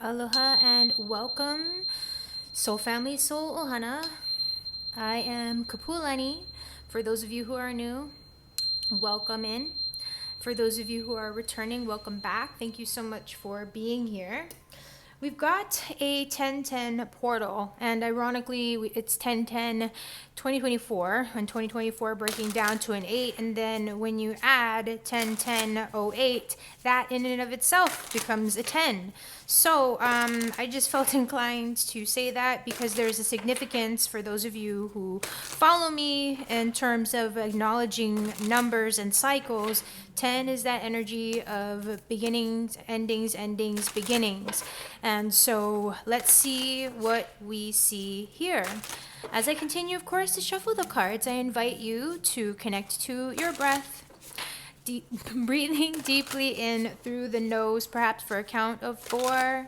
Aloha and welcome, Soul Family, Soul Ohana. I am Kapualani. For those of you who are new, welcome in. For those of you who are returning, welcome back. Thank you so much for being here. We've got a 1010 portal, and ironically, it's 1010 2024, and 2024 breaking down to an 8, and then when you add 101008, that in and of itself becomes a 10. So I just felt inclined to say that because there's a significance for those of you who follow me in terms of acknowledging numbers and cycles. 10 is that energy of beginnings, endings, beginnings. And so let's see what we see here. As I continue, of course, to shuffle the cards, I invite you to connect to your breath. Breathing deeply in through the nose, perhaps for a count of 4,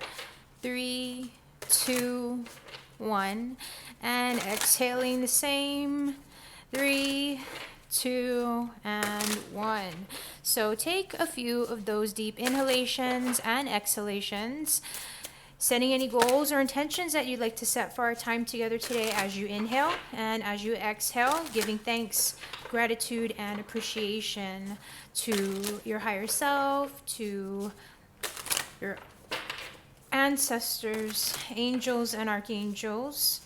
3, 2, 1. And exhaling the same. 3, 2, and 1. So take a few of those deep inhalations and exhalations, setting any goals or intentions that you'd like to set for our time together today as you inhale, and as you exhale, giving thanks, gratitude, and appreciation to your higher self, to your ancestors, angels and archangels,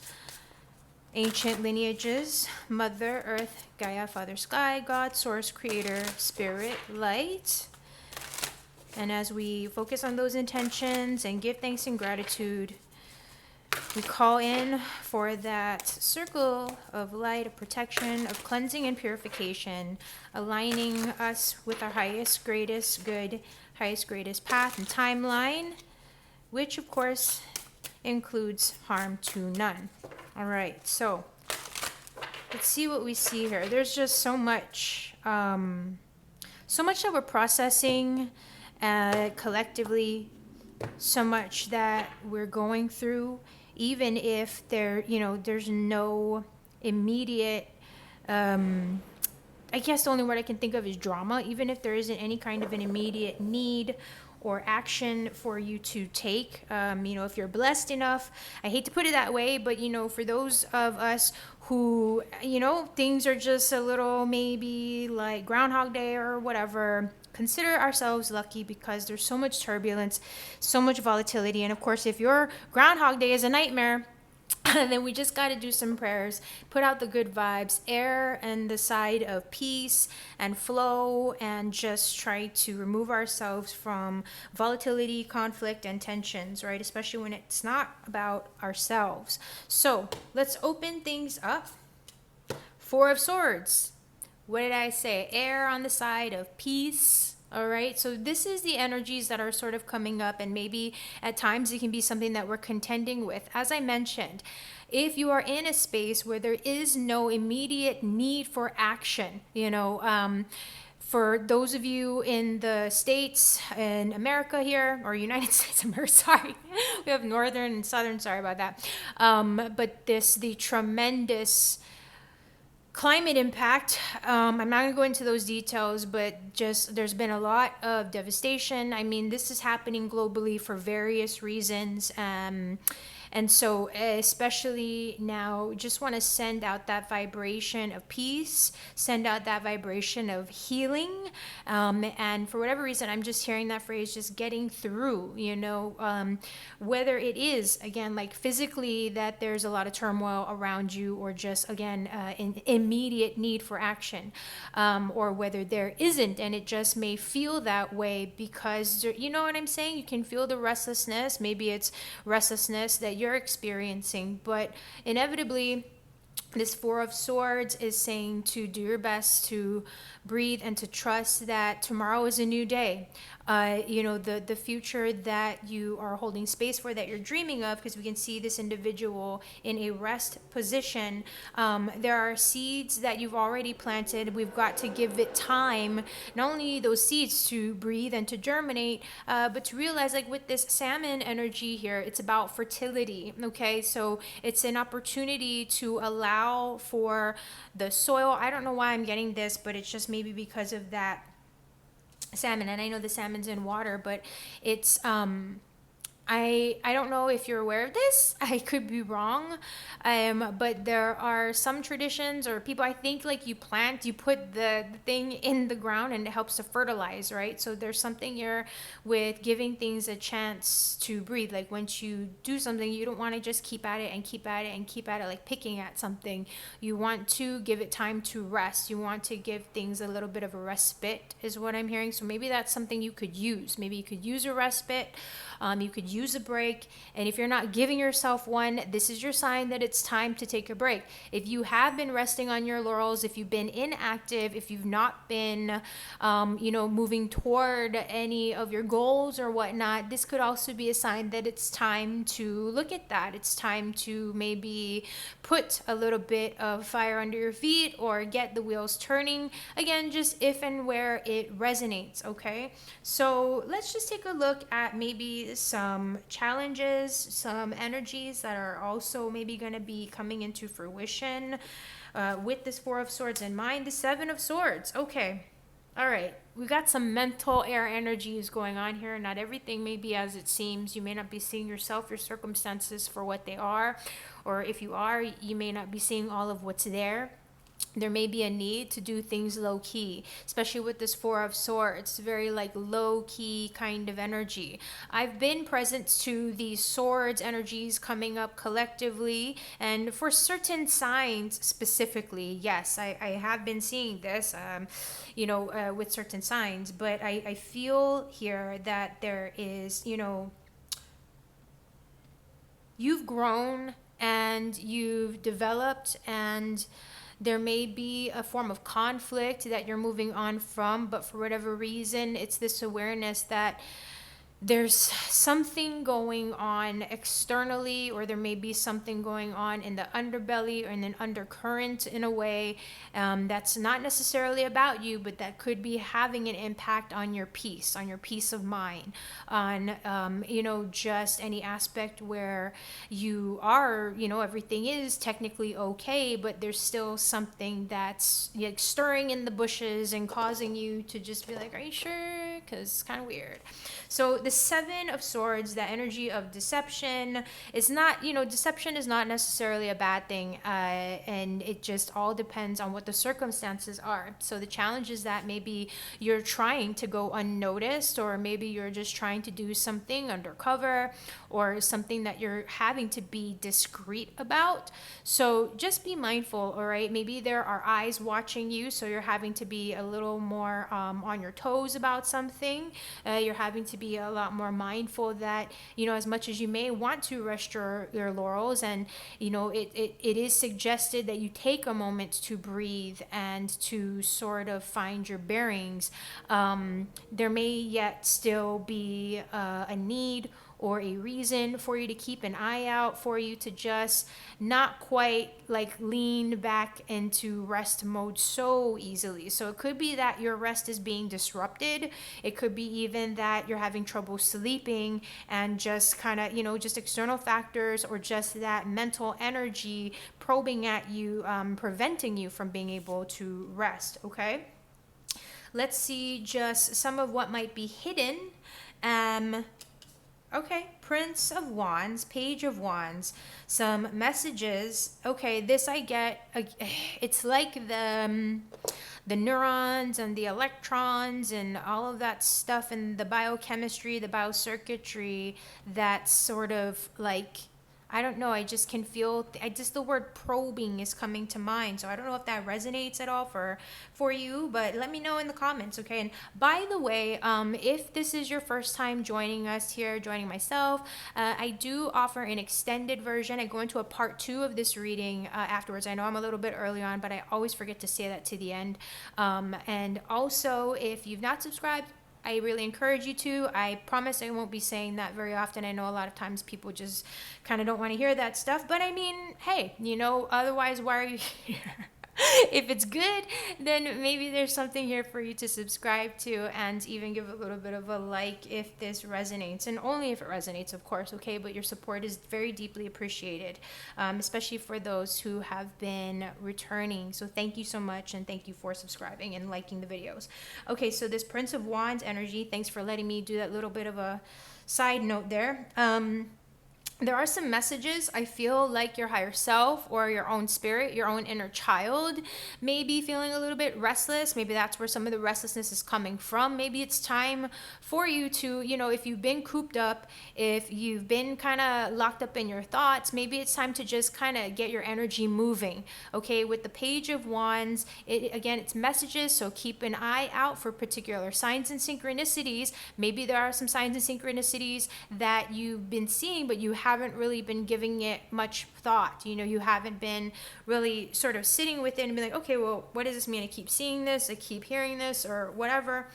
ancient lineages, Mother Earth, Gaia, Father Sky, God, Source, Creator, Spirit, Light. And as we focus on those intentions and give thanks and gratitude, we call in for that circle of light, of protection, of cleansing and purification, aligning us with our highest, greatest good, highest, greatest path and timeline, which of course includes harm to none. All right, so let's see what we see here. There's just so much that we're processing collectively, so much that we're going through, even if there's no immediate, I guess the only word I can think of is drama, even if there isn't any kind of an immediate need or action for you to take. If you're blessed enough, I hate to put it that way, but for those of us who, things are just a little maybe like Groundhog Day or whatever, consider ourselves lucky because there's so much turbulence, so much volatility. And of course, if your Groundhog Day is a nightmare, then we just got to do some prayers, put out the good vibes, err and the side of peace and flow, and just try to remove ourselves from volatility, conflict, and tensions, right? Especially when it's not about ourselves. So let's open things up. 4 of Swords. What did I say? Err on the side of peace. All right, so this is the energies that are sort of coming up, and maybe at times it can be something that we're contending with. As I mentioned, if you are in a space where there is no immediate need for action, for those of you in the States, in America here, or United States, America, sorry, we have Northern and Southern, sorry about that. But the tremendous climate impact, I'm not going to go into those details, but just there's been a lot of devastation. I mean, this is happening globally for various reasons. And so especially now, just want to send out that vibration of peace, send out that vibration of healing. And for whatever reason, I'm just hearing that phrase, just getting through, whether it is, again, like physically that there's a lot of turmoil around you, or just, again, an immediate need for action, or whether there isn't, and it just may feel that way because, you know what I'm saying? You can feel the restlessness. Maybe it's restlessness that you're experiencing, but inevitably this 4 of Swords is saying to do your best to breathe and to trust that tomorrow is a new day. The future that you are holding space for, that you're dreaming of, because we can see this individual in a rest position. There are seeds that you've already planted. We've got to give it time, not only those seeds to breathe and to germinate, but to realize, like with this salmon energy here, it's about fertility. Okay, so it's an opportunity to allow for the soil. I don't know why I'm getting this, but it's just maybe because of that salmon, and I know the salmon's in water, but it's I don't know if you're aware of this. I could be wrong, but there are some traditions or people. I think like you put the thing in the ground and it helps to fertilize, right? So there's something here with giving things a chance to breathe. Like once you do something, you don't want to just keep at it and keep at it and keep at it, like picking at something. You want to give it time to rest. You want to give things a little bit of a respite, is what I'm hearing. So maybe that's something you could use. Maybe you could use a respite. You could use a break. And if you're not giving yourself one, this is your sign that it's time to take a break. If you have been resting on your laurels, if you've been inactive, if you've not been, moving toward any of your goals or whatnot, this could also be a sign that it's time to look at that. It's time to maybe put a little bit of fire under your feet or get the wheels turning. Again, just if and where it resonates, okay? So let's just take a look at maybe some challenges, some energies that are also maybe going to be coming into fruition with this Four of Swords in mind. The Seven of Swords. Okay. All right. We got some mental air energies going on here. Not everything may be as it seems. You may not be seeing yourself, your circumstances for what they are. Or if you are, you may not be seeing all of what's there. There may be a need to do things low key, especially with this Four of Swords. It's very like low key kind of energy. I've been present to these swords energies coming up collectively, and for certain signs specifically, yes, I have been seeing this, with certain signs, but I feel here that there is, you've grown and you've developed, and there may be a form of conflict that you're moving on from, but for whatever reason, it's this awareness that there's something going on externally, or there may be something going on in the underbelly or in an undercurrent in a way that's not necessarily about you, but that could be having an impact on your peace of mind, on just any aspect where you are, everything is technically okay, but there's still something that's like stirring in the bushes and causing you to just be like, are you sure? Because it's kind of weird. So the Seven of Swords, that energy of deception, is not, deception is not necessarily a bad thing, and it just all depends on what the circumstances are. So the challenge is that maybe you're trying to go unnoticed, or maybe you're just trying to do something undercover, or something that you're having to be discreet about. So just be mindful, all right? Maybe there are eyes watching you, so you're having to be a little more on your toes about something. You're having to be a lot more mindful that, as much as you may want to rest your laurels, and, it is suggested that you take a moment to breathe and to sort of find your bearings. There may yet still be a need or a reason for you to keep an eye out, for you to just not quite like lean back into rest mode so easily. So it could be that your rest is being disrupted. It could be even that you're having trouble sleeping, and just kind of, just external factors, or just that mental energy probing at you, preventing you from being able to rest, okay? Let's see just some of what might be hidden. Okay, Prince of Wands, Page of Wands, some messages. Okay, this I get. It's like the neurons and the electrons and all of that stuff, and the biochemistry, the biocircuitry, that sort of like, I don't know, I just can feel, the word probing is coming to mind. So I don't know if that resonates at all for you, but let me know in the comments, okay? And by the way, if this is your first time joining us here, joining myself, I do offer an extended version. I go into a part 2 of this reading afterwards. I know I'm a little bit early on, but I always forget to say that to the end. And also, if you've not subscribed, I really encourage you to. I promise I won't be saying that very often. I know a lot of times people just kind of don't want to hear that stuff. But I mean, hey, otherwise, why are you here? If it's good, then maybe there's something here for you to subscribe to, and even give a little bit of a like if this resonates, and only if it resonates, of course, okay? But your support is very deeply appreciated, especially for those who have been returning. So thank you so much, and thank you for subscribing and liking the videos. Okay, so this Prince of Wands energy, thanks for letting me do that little bit of a side note there are some messages. I feel like your higher self or your own spirit, your own inner child may be feeling a little bit restless. Maybe that's where some of the restlessness is coming from. Maybe it's time for you to, if you've been cooped up, if you've been kind of locked up in your thoughts, maybe it's time to just kind of get your energy moving. Okay, with the Page of Wands, it's messages, so keep an eye out for particular signs and synchronicities. Maybe there are some signs and synchronicities that you've been seeing, but you haven't really been giving it much thought. You haven't been really sort of sitting with it and be like, okay, well, what does this mean? I keep seeing this, I keep hearing this, or whatever.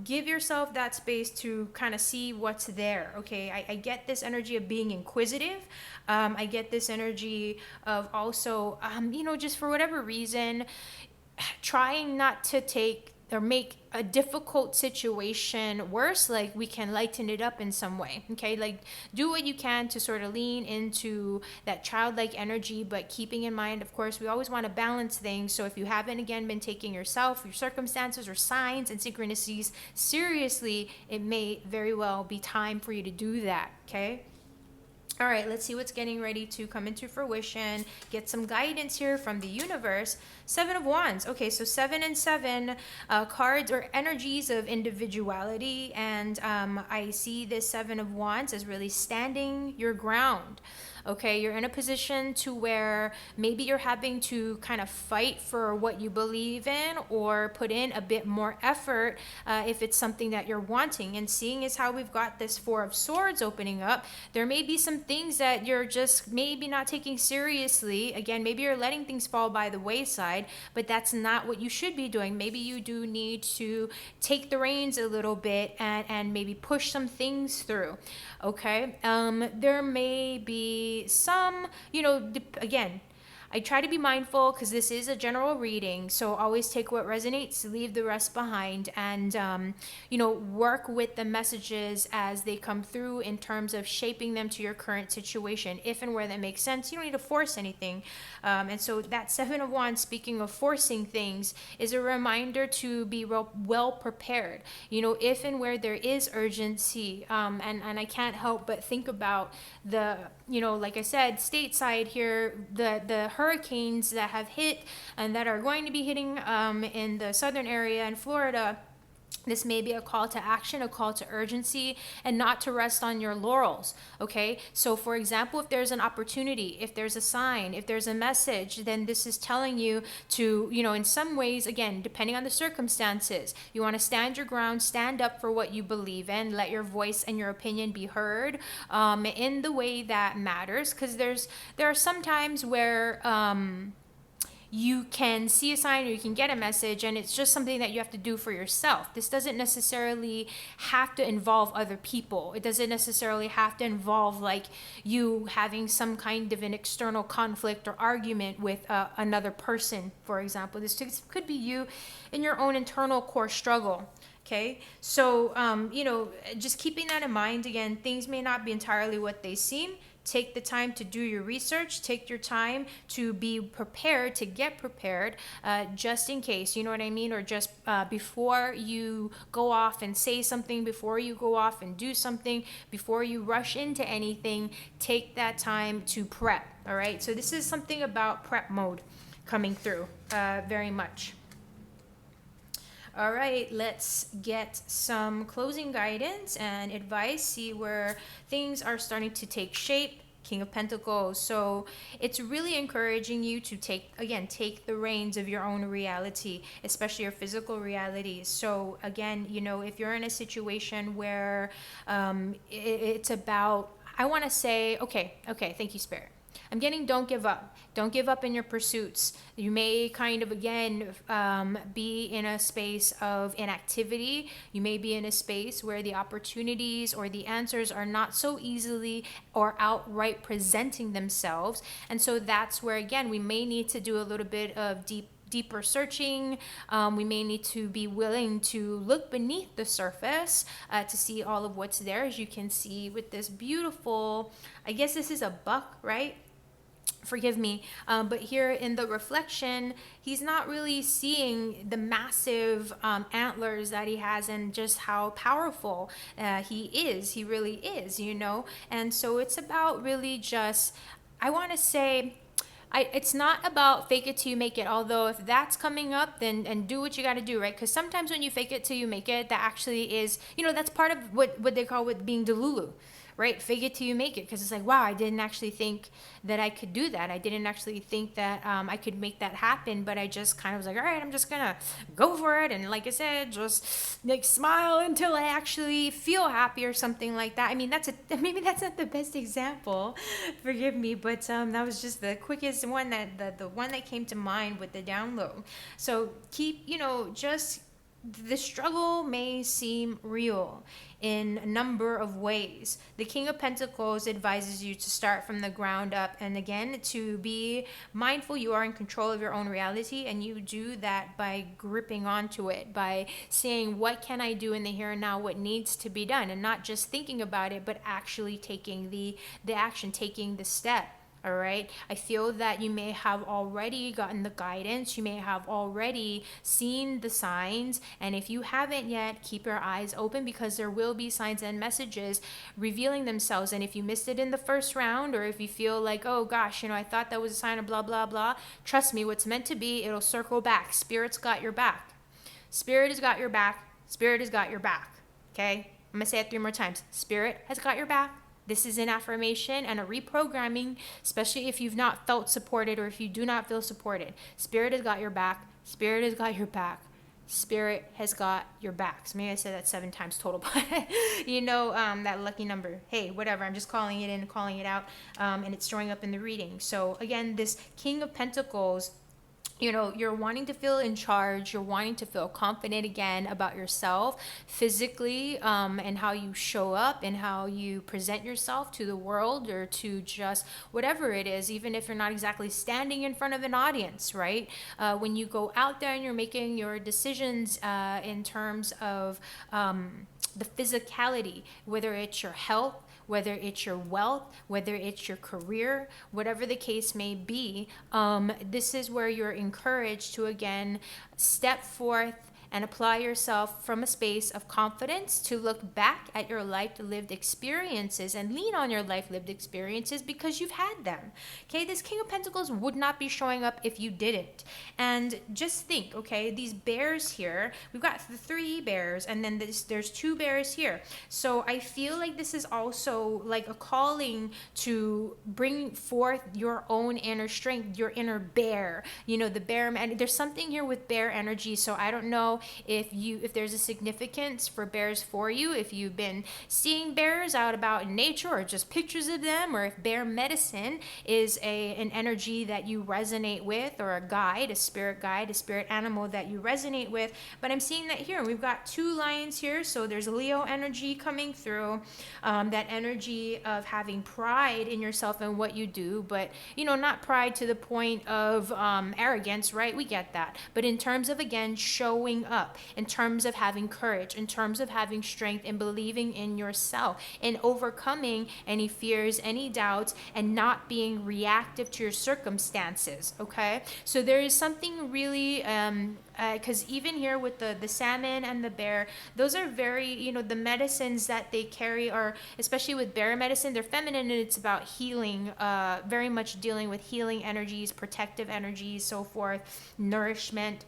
Give yourself that space to kind of see what's there. Okay, I get this energy of being inquisitive. I get this energy of also, just for whatever reason, trying not to take or make a difficult situation worse. Like, we can lighten it up in some way. Okay, like, do what you can to sort of lean into that childlike energy, but keeping in mind, of course, we always want to balance things. So if you haven't, again, been taking yourself, your circumstances, or signs and synchronicities seriously, it may very well be time for you to do that. Okay. All right, let's see what's getting ready to come into fruition. Get some guidance here from the universe. Seven of Wands. Okay, so 7 and 7 cards or energies of individuality. And I see this 7 of Wands as really standing your ground. Okay, you're in a position to where maybe you're having to kind of fight for what you believe in, or put in a bit more effort if it's something that you're wanting. And seeing as how we've got this 4 of Swords opening up, there may be some things that you're just maybe not taking seriously. Again, maybe you're letting things fall by the wayside, but that's not what you should be doing. Maybe you do need to take the reins a little bit and maybe push some things through. Okay, there may be some, again, I try to be mindful because this is a general reading. So always take what resonates, leave the rest behind, and, work with the messages as they come through in terms of shaping them to your current situation, if and where that makes sense. You don't need to force anything. And so that 7 of Wands, speaking of forcing things, is a reminder to be well prepared, if and where there is urgency. And I can't help but think about the, like I said, stateside here, the hurricanes that have hit and that are going to be hitting in the southern area in Florida. This may be a call to action, a call to urgency, and not to rest on your laurels. Okay, so for example, if there's an opportunity, if there's a sign, if there's a message, then this is telling you to, in some ways, again, depending on the circumstances, you want to stand your ground, stand up for what you believe in, let your voice and your opinion be heard in the way that matters. Because there are some times where you can see a sign or you can get a message, and it's just something that you have to do for yourself. This doesn't necessarily have to involve other people. It doesn't necessarily have to involve like you having some kind of an external conflict or argument with another person, for example. This could be you in your own internal core struggle. Okay, so just keeping that in mind. Again, things may not be entirely what they seem. Take the time to do your research. Take your time to be prepared, to get prepared, just in case, you know what I mean? Or just before you go off and say something, before you go off and do something, before you rush into anything, take that time to prep, all right? So this is something about prep mode coming through very much. All right, let's get some closing guidance and advice, see where things are starting to take shape. King of Pentacles. So it's really encouraging you to take the reins of your own reality, especially your physical reality. So again, if you're in a situation where it's about, I want to say, okay, thank you, Spirit. I'm getting don't give up. Don't give up in your pursuits. You may kind of, again, be in a space of inactivity. You may be in a space where the opportunities or the answers are not so easily or outright presenting themselves. And so that's where, again, we may need to do a little bit of deeper searching. We may need to be willing to look beneath the surface to see all of what's there. As you can see with this beautiful, I guess this is a buck, right? forgive me, but here in the reflection, he's not really seeing the massive antlers that he has and just how powerful he really is, and so it's about really just, I want to say, it's not about fake it till you make it. Although if that's coming up, then and do what you got to do, right? Because sometimes when you fake it till you make it, that actually is, that's part of what they call with being delulu, right? Fake it till you make it. Because it's like, wow, I didn't actually think that I could do that. I didn't actually think that I could make that happen. But I just kind of was like, all right, I'm just gonna go for it. And like I said, just like smile until I actually feel happy or something like that. I mean, maybe that's not the best example. Forgive me, but that was just the quickest one the one that came to mind with the download. So keep, just the struggle may seem real in a number of ways. The King of Pentacles advises you to start from the ground up, and again, to be mindful you are in control of your own reality, and you do that by gripping onto it, by saying, what can I do in the here and now, what needs to be done, and not just thinking about it, but actually taking the action, taking the step. All right. I feel that you may have already gotten the guidance. You may have already seen the signs. And if you haven't yet, keep your eyes open, because there will be signs and messages revealing themselves. And if you missed it in the first round, or if you feel like, oh gosh, I thought that was a sign of blah, blah, blah, trust me, what's meant to be, it'll circle back. Spirit's got your back. Spirit has got your back. Spirit has got your back. Okay. I'm going to say it 3 more times. Spirit has got your back. This is an affirmation and a reprogramming, especially if you've not felt supported or if you do not feel supported. Spirit has got your back. Spirit has got your back. Spirit has got your back. So maybe I said that 7 times total, but that lucky number. Hey, whatever. I'm just calling it in, calling it out, and it's showing up in the reading. So again, this King of Pentacles, you're wanting to feel in charge. You're wanting to feel confident again about yourself physically, and how you show up and how you present yourself to the world, or to just whatever it is, even if you're not exactly standing in front of an audience, right? When you go out there and you're making your decisions in terms of the physicality, whether it's your health, whether it's your wealth, whether it's your career, whatever the case may be, this is where you're encouraged to again step forth and apply yourself from a space of confidence, to look back at your life lived experiences and lean on your life lived experiences because you've had them. Okay, this King of Pentacles would not be showing up if you didn't. And just think, okay, these bears here, we've got the 3 bears, and then there's 2 bears here. So I feel like this is also like a calling to bring forth your own inner strength, your inner bear, the bear man. There's something here with bear energy. So I don't know if there's a significance for bears for you, if you've been seeing bears out about in nature, or just pictures of them, or if bear medicine is an energy that you resonate with, or a spirit animal that you resonate with. But I'm seeing that here we've got 2 lions here, so there's Leo energy coming through, that energy of having pride in yourself and what you do, but not pride to the point of arrogance, right? We get that, but in terms of again showing up, in terms of having courage, in terms of having strength and believing in yourself, and overcoming any fears, any doubts, and not being reactive to your circumstances. Okay, so there is something really because even here with the salmon and the bear, those are very, the medicines that they carry are, especially with bear medicine, they're feminine, and it's about healing, very much dealing with healing energies, protective energies, so forth, nourishment,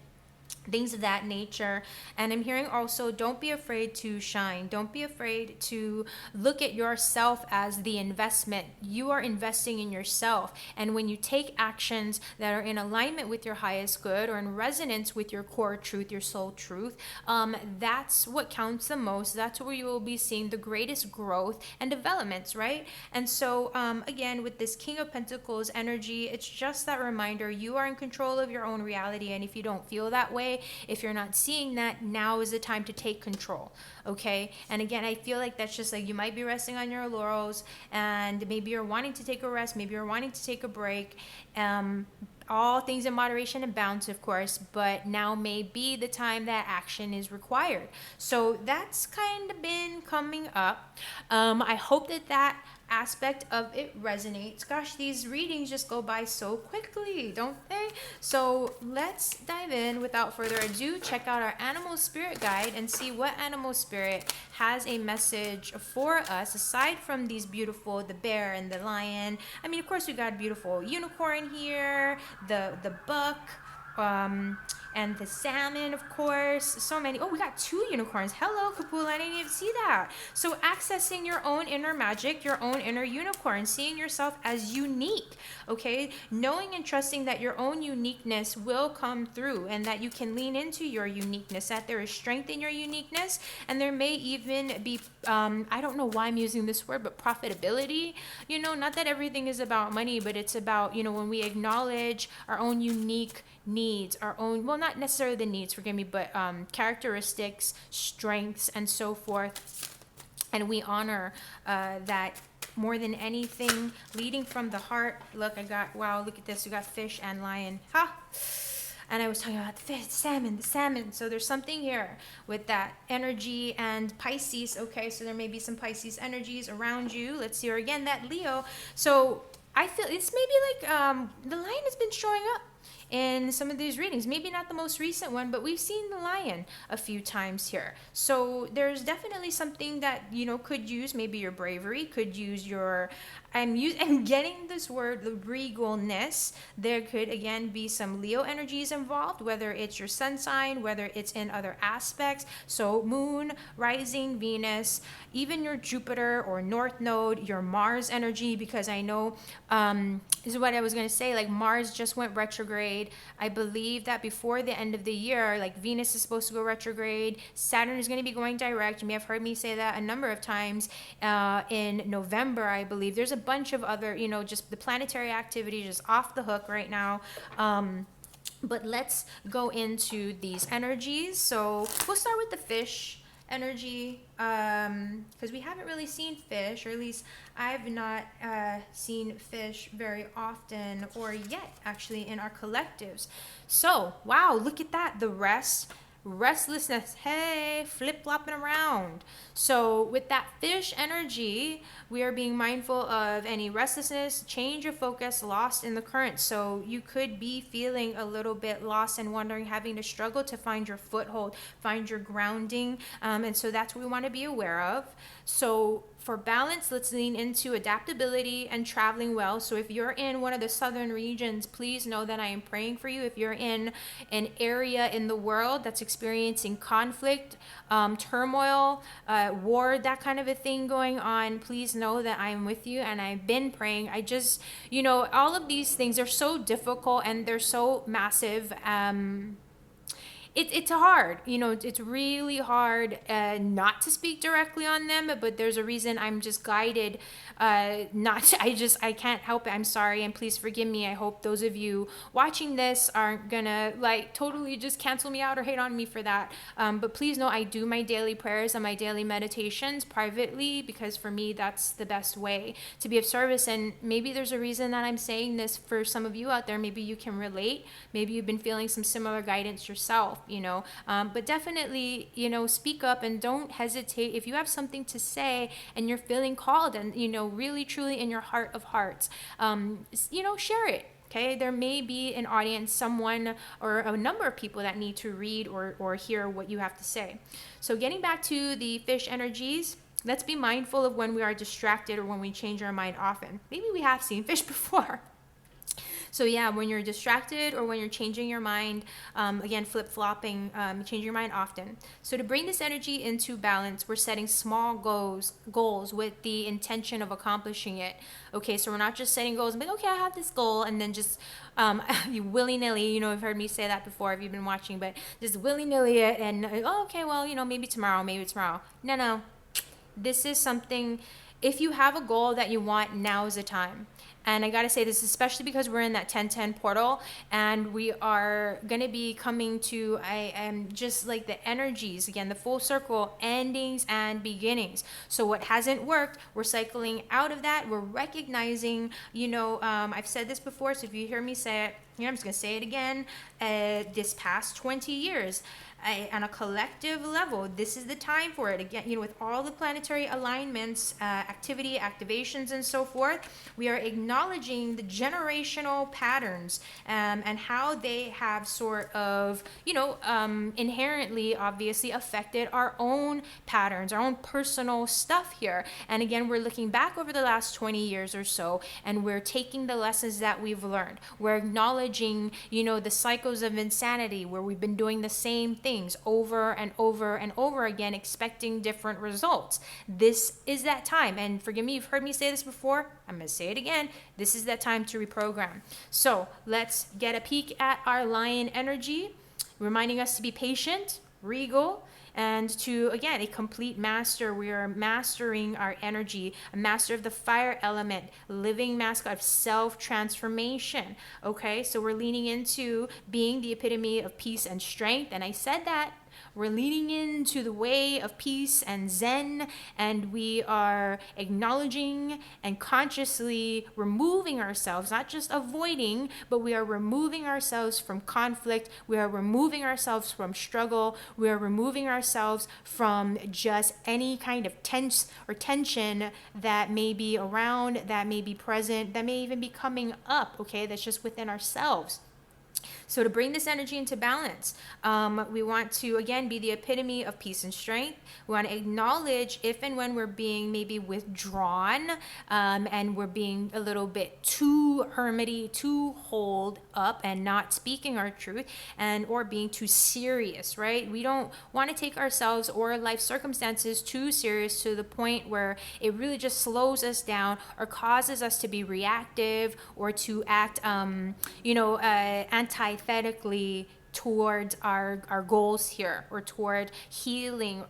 things of that nature. And I'm hearing also, don't be afraid to shine. Don't be afraid to look at yourself as the investment. You are investing in yourself. And when you take actions that are in alignment with your highest good, or in resonance with your core truth, your soul truth, that's what counts the most. That's where you will be seeing the greatest growth and developments, right? And so again, with this King of Pentacles energy, it's just that reminder, you are in control of your own reality. And if you don't feel that way, if you're not seeing that, now is the time to take control. Okay, and again, I feel like that's just like, you might be resting on your laurels, and maybe you're wanting to take a rest, maybe you're wanting to take a break, all things in moderation and bounds, of course, but now may be the time that action is required. So that's kind of been coming up. I hope that aspect of it resonates. Gosh, these readings just go by so quickly, don't they? So let's dive in without further ado. Check out our animal spirit guide and see what animal spirit has a message for us aside from these beautiful, the bear and the lion. I mean, of course, we got beautiful unicorn here, the buck, and the salmon, of course. So many. Oh, we got 2 unicorns. Hello, Kapualani. I didn't even see that. So accessing your own inner magic, your own inner unicorn, seeing yourself as unique, okay? Knowing and trusting that your own uniqueness will come through and that you can lean into your uniqueness, that there is strength in your uniqueness, and there may even be, I don't know why I'm using this word, but profitability. You know, not that everything is about money, but it's about, you know, when we acknowledge our own unique needs, our own, well, not necessarily the needs, forgive me, but characteristics, strengths, and so forth. And we honor that more than anything, leading from the heart. Look, I got, wow, look at this. We got fish and lion. Ha! And I was talking about the fish, the salmon. So there's something here with that energy and Pisces. Okay, so there may be some Pisces energies around you. Let's see, or again, that Leo. So I feel it's maybe like the lion has been showing up in some of these readings. Maybe not the most recent one, but we've seen the lion a few times here. So there's definitely something that, you know, could use maybe your bravery, could use your, I'm getting this word, the regalness. There could again be some Leo energies involved, whether it's your sun sign, whether it's in other aspects. So moon, rising, Venus, even your Jupiter or North Node, your Mars energy, because I know this is what I was going to say, like Mars just went retrograde. I believe that before the end of the year, like Venus is supposed to go retrograde, Saturn is going to be going direct. You may have heard me say that a number of times. In November, I believe there's a bunch of other, you know, just the planetary activity just off the hook right now. But let's go into these energies. So we'll start with the fish energy, because we haven't really seen fish, or at least I've not seen fish very often or yet actually in our collectives. So wow, look at that, the restlessness, hey, flip-flopping around. So with that fish energy, we are being mindful of any restlessness, change of focus, lost in the current. So you could be feeling a little bit lost and wondering, having to struggle to find your foothold, find your grounding. And so that's what we want to be aware of. So for balance, let's lean into adaptability and traveling well. So if you're in one of the southern regions, please know that I am praying for you. If you're in an area in the world that's experiencing conflict, turmoil, war, that kind of a thing going on, please know that I'm with you and I've been praying. I just, you know, all of these things are so difficult and they're so massive. It's hard, you know, it's really hard not to speak directly on them, but there's a reason I'm just guided not to, I can't help it. I'm sorry, and please forgive me. I hope those of you watching this aren't gonna like totally just cancel me out or hate on me for that. But please know I do my daily prayers and my daily meditations privately, because for me that's the best way to be of service. And maybe there's a reason that I'm saying this for some of you out there. Maybe you can relate. Maybe you've been feeling some similar guidance yourself, you know. But definitely, you know, speak up and don't hesitate. If you have something to say and you're feeling called and, you know, really truly in your heart of hearts, you know, share it. Okay, there may be an audience, someone or a number of people that need to read or hear what you have to say. So getting back to the fish energies, let's be mindful of when we are distracted or when we change our mind often. Maybe we have seen fish before. So yeah, when you're distracted or when you're changing your mind, again, flip-flopping, change your mind often. So to bring this energy into balance, we're setting small goals with the intention of accomplishing it. Okay, so we're not just setting goals and like, okay, I have this goal, and then just you willy-nilly, you know, you've heard me say that before if you've been watching, but just willy-nilly it and, oh, okay, well, you know, maybe tomorrow. No. This is something, if you have a goal that you want, now is the time. And I gotta say this, especially because we're in that 1010 portal, and we are gonna be coming to, I am just like the energies again, the full circle, endings and beginnings. So what hasn't worked, we're cycling out of that. We're recognizing, I've said this before, so if you hear me say it, I'm just gonna say it again. This past 20 years, on a collective level, this is the time for it. Again, with all the planetary alignments, activity, activations, and so forth, we are acknowledging the generational patterns, and how they have sort of, inherently, obviously, affected our own patterns, our own personal stuff here. And again, we're looking back over the last 20 years or so, and we're taking the lessons that we've learned. We're acknowledging, the cycles of insanity where we've been doing the same things over and over and over again, expecting different results. This is that time. And forgive me, you've heard me say this before. I'm going to say it again. This is that time to reprogram. So let's get a peek at our lion energy, reminding us to be patient, regal, and to, again, a complete master. We are mastering our energy, a master of the fire element, living master of self-transformation. Okay, so we're leaning into being the epitome of peace and strength. And I said that we're leaning into the way of peace and Zen, and we are acknowledging and consciously removing ourselves, not just avoiding, but we are removing ourselves from conflict. We are removing ourselves from struggle. We are removing ourselves from just any kind of tense or tension that may be around, that may be present, that may even be coming up, okay, that's just within ourselves. So to bring this energy into balance, we want to, again, be the epitome of peace and strength. We want to acknowledge if and when we're being maybe withdrawn, and we're being a little bit too hermity, too holed up and not speaking our truth, and or being too serious, right? We don't want to take ourselves or life circumstances too serious to the point where it really just slows us down or causes us to be reactive or to act, antithetically towards our goals here, or toward healing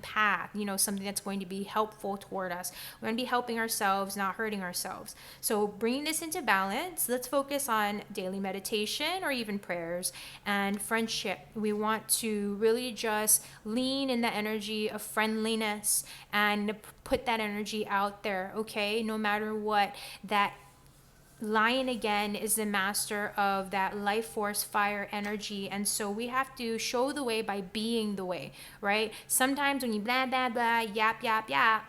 path, something that's going to be helpful toward us. We want to be helping ourselves, not hurting ourselves. So bringing this into balance, let's focus on daily meditation or even prayers and friendship. We want to really just lean in the energy of friendliness and put that energy out there, okay? No matter what, that lion again is the master of that life force fire energy, and so we have to show the way by being the way, right? Sometimes when you blah blah blah, yap yap yap,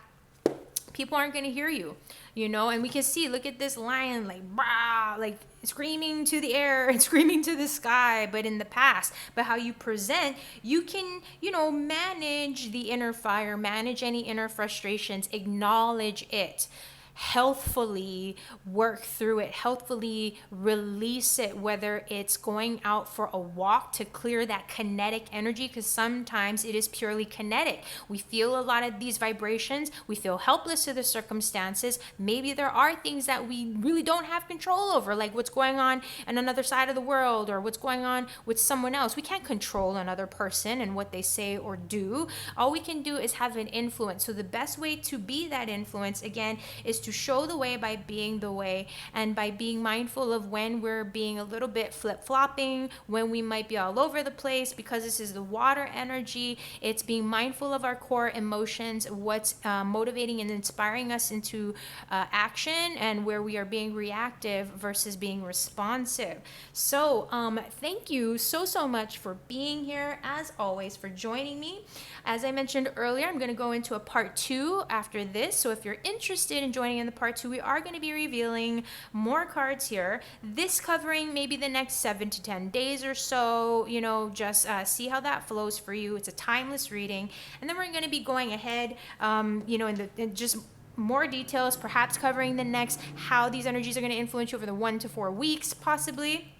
people aren't going to hear you, and we can see, look at this lion, like brah, like screaming to the air and screaming to the sky, but in the past. But how you present, you can, manage the inner fire, manage any inner frustrations, acknowledge it, healthfully work through it, healthfully release it, whether it's going out for a walk to clear that kinetic energy, because sometimes it is purely kinetic. We feel a lot of these vibrations, we feel helpless to the circumstances. Maybe there are things that we really don't have control over, like what's going on in another side of the world or what's going on with someone else. We can't control another person and what they say or do. All we can do is have an influence. So the best way to be that influence, again, is to show the way by being the way, and by being mindful of when we're being a little bit flip-flopping, when we might be all over the place, because this is the water energy. It's being mindful of our core emotions, what's motivating and inspiring us into action, and where we are being reactive versus being responsive. So thank you so much for being here, as always, for joining me. As I mentioned earlier, I'm going to go into a part 2 after this, so if you're interested in joining in the part 2, we are going to be revealing more cards here, this covering maybe the next 7 to 10 days or so, just see how that flows for you. It's a timeless reading, and then we're going to be going ahead, in just more details, perhaps covering the next, how these energies are going to influence you over the 1 to 4 weeks, possibly.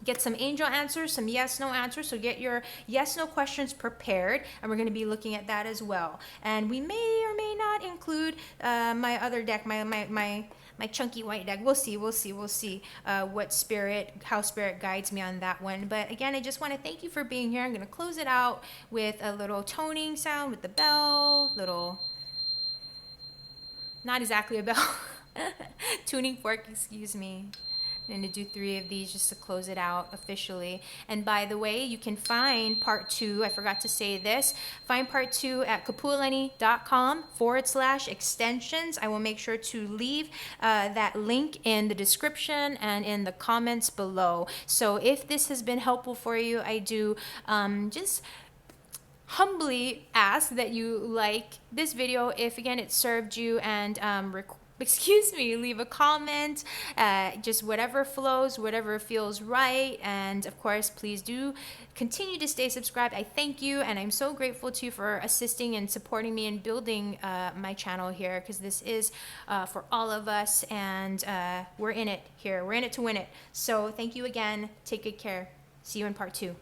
Get some angel answers, some yes/no answers. So get your yes/no questions prepared, and we're going to be looking at that as well. And we may or may not include my other deck, my chunky white deck. We'll see how spirit guides me on that one. But again, I just want to thank you for being here. I'm going to close it out with a little toning sound with the bell, not exactly a bell. Tuning fork, excuse me. I'm going to do 3 of these just to close it out officially. And by the way, you can find part 2. I forgot to say this. Find part 2 at kapualani.com/extensions. I will make sure to leave that link in the description and in the comments below. So if this has been helpful for you, I do just humbly ask that you like this video if again it served you, and excuse me, leave a comment, just whatever flows, whatever feels right. And of course, please do continue to stay subscribed. I thank you, and I'm so grateful to you for assisting and supporting me in building my channel here, because this is for all of us, and we're in it here. We're in it to win it. So thank you again. Take good care. See you in part 2.